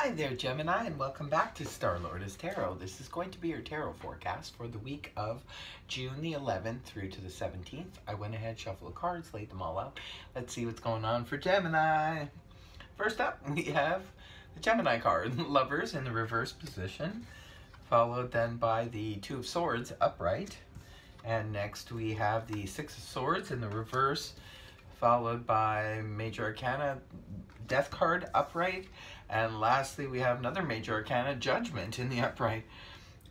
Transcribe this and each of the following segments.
Hi there, Gemini, and welcome back to Star Lourdes Tarot. This is going to be your tarot forecast for the week of June the 11th through to the 17th. I went ahead, shuffled the cards, laid them all out. Let's see what's going on for Gemini. First up, we have the Gemini card, Lovers in the reverse position, followed then by the Two of Swords upright. And next we have the Six of Swords in the reverse, followed by Major Arcana, Death card upright. And lastly, we have another Major Arcana, Judgment in the upright.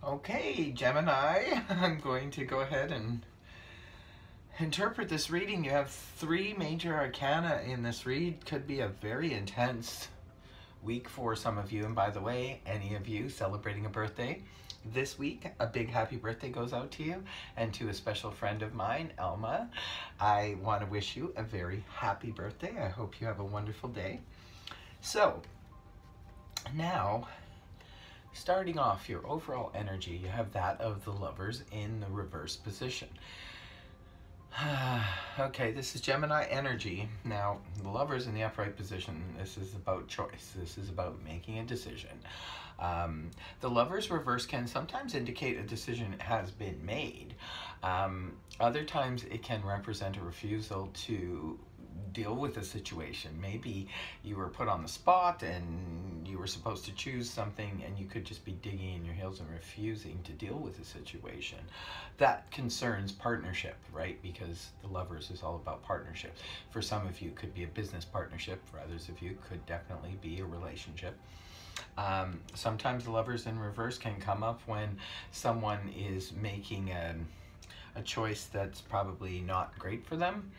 Okay, Gemini, I'm going to go ahead and interpret this reading. You have three Major Arcana in this read. Could be a very intense week for some of you. And by the way, any of you celebrating a birthday this week, a big happy birthday goes out to you and to a special friend of mine, Elma. I want to wish you a very happy birthday. I hope you have a wonderful day. So, now, starting off your overall energy, you have that of the Lovers in the reverse position. Okay, this is Gemini energy. Now, the Lovers in the upright position, this is about choice. This is about making a decision. The Lovers reverse can sometimes indicate a decision has been made. Other times it can represent a refusal to deal with a situation. Maybe you were put on the spot and you were supposed to choose something and you could just be digging in your heels and refusing to deal with a situation. That concerns partnership, right? Because the Lovers is all about partnership. For some of you, it could be a business partnership. For others of you, could definitely be a relationship. Sometimes the Lovers in reverse can come up when someone is making a choice that's probably not great for them.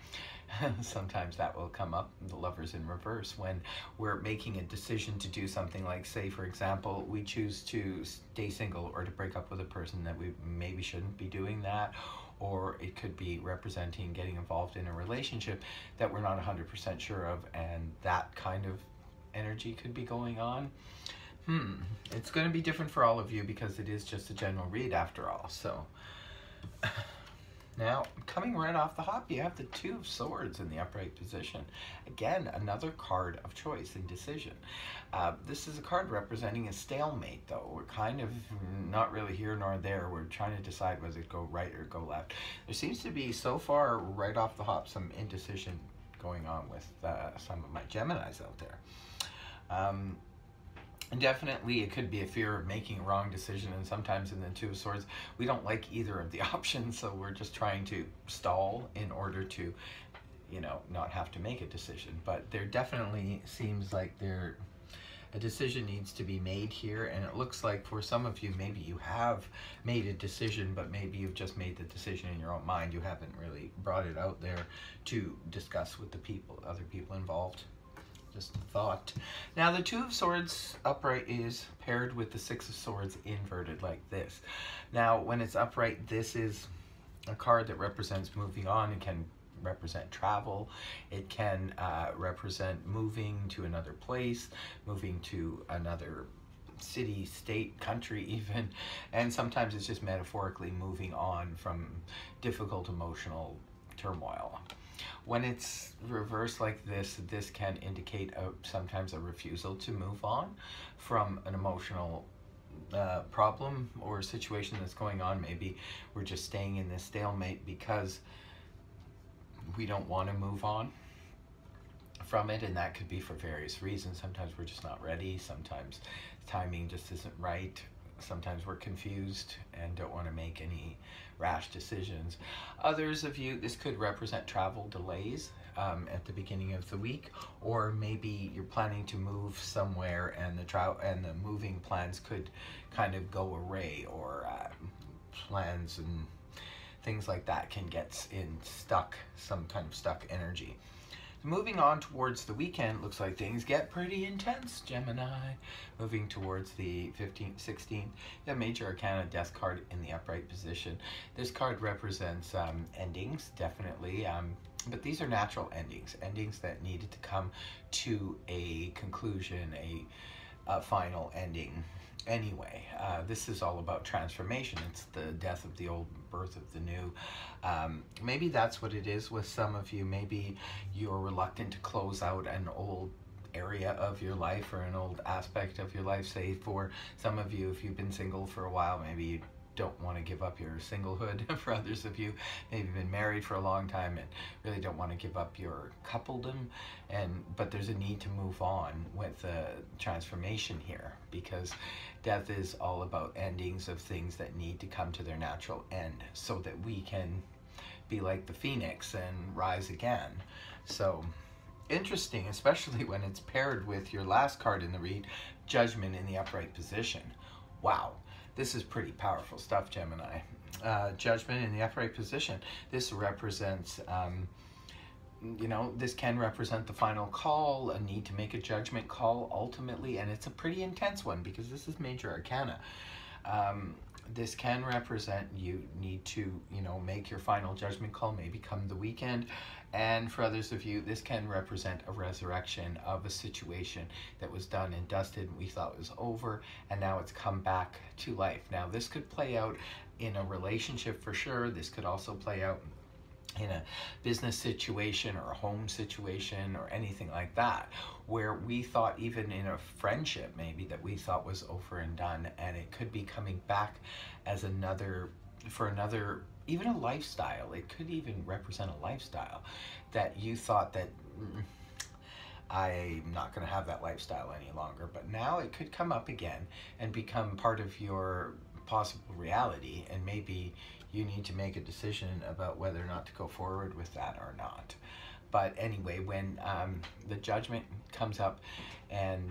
Sometimes that will come up, the Lovers in reverse, when we're making a decision to do something like, say, for example, we choose to stay single or to break up with a person that we maybe shouldn't be doing that, or it could be representing getting involved in a relationship that we're not 100% sure of, and that kind of energy could be going on. It's going to be different for all of you because it is just a general read after all. So now, coming right off the hop, you have the Two of Swords in the upright position. Again, another card of choice and decision. This is a card representing a stalemate, though. We're kind of not really here nor there. We're trying to decide whether to go right or go left. There seems to be, so far, right off the hop, some indecision going on with some of my Geminis out there. And definitely it could be a fear of making a wrong decision, and sometimes in the Two of Swords we don't like either of the options, so we're just trying to stall in order to, you know, not have to make a decision. But there definitely seems like a decision needs to be made here, and it looks like for some of you maybe you have made a decision, but maybe you've just made the decision in your own mind. You haven't really brought it out there to discuss with the people, other people involved. Just a thought. Now the Two of Swords upright is paired with the Six of Swords inverted like this. Now when it's upright, this is a card that represents moving on. It can represent travel. It can represent moving to another place, moving to another city, state, country even, and sometimes it's just metaphorically moving on from difficult emotional turmoil. When it's reversed like this, this can indicate sometimes a refusal to move on from an emotional problem or situation that's going on. Maybe we're just staying in this stalemate because we don't want to move on from it, and that could be for various reasons. Sometimes we're just not ready. Sometimes timing just isn't right. Sometimes we're confused and don't want to make any rash decisions. Others of you, this could represent travel delays at the beginning of the week, or maybe you're planning to move somewhere and the moving plans could kind of go awry, or plans and things like that can get some kind of stuck energy. Moving on towards the weekend, looks like things get pretty intense, Gemini. Moving towards the 15th, 16th, the Major Arcana Death card in the upright position. This card represents endings, definitely, but these are natural endings, endings that needed to come to a conclusion, a final ending. Anyway, this is all about transformation. It's the death of the old, birth of the new. Maybe that's what it is with some of you. Maybe you're reluctant to close out an old area of your life or an old aspect of your life. Say for some of you, if you've been single for a while, maybe you don't want to give up your singlehood. For others of you, maybe you've been married for a long time and really don't want to give up your coupledom, but there's a need to move on with the transformation here, because death is all about endings of things that need to come to their natural end so that we can be like the phoenix and rise again. So interesting, especially when it's paired with your last card in the read, Judgment in the upright position. Wow, this is pretty powerful stuff, Gemini. Judgment in the upright position. This represents, you know, this can represent the final call, a need to make a judgment call ultimately, and it's a pretty intense one because this is major arcana. This can represent you need to, you know, make your final judgment call, maybe come the weekend. And for others of you, this can represent a resurrection of a situation that was done and dusted and we thought was over, and now it's come back to life. Now, this could play out in a relationship for sure. This could also play out in a business situation or a home situation or anything like that, where we thought, even in a friendship maybe, that we thought was over and done, and it could be coming back as another, for another, even a lifestyle. It could even represent a lifestyle that you thought that I'm not going to have that lifestyle any longer, but now it could come up again and become part of your possible reality, and maybe you need to make a decision about whether or not to go forward with that or not. But anyway, when the judgment comes up and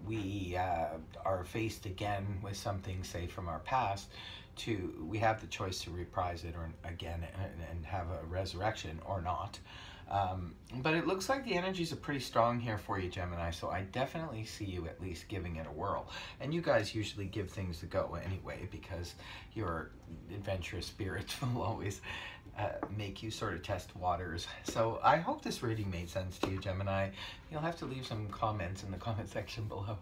we are faced again with something, say from our past, we have the choice to reprise it or again and have a resurrection or not. But it looks like the energies are pretty strong here for you, Gemini, so I definitely see you at least giving it a whirl. And you guys usually give things a go anyway, because your adventurous spirits will always make you sort of test waters. So I hope this reading made sense to you, Gemini. You'll have to leave some comments in the comment section below.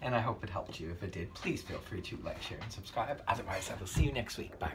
And I hope it helped you. If it did, please feel free to like, share, and subscribe. Otherwise, I will see you next week. Bye.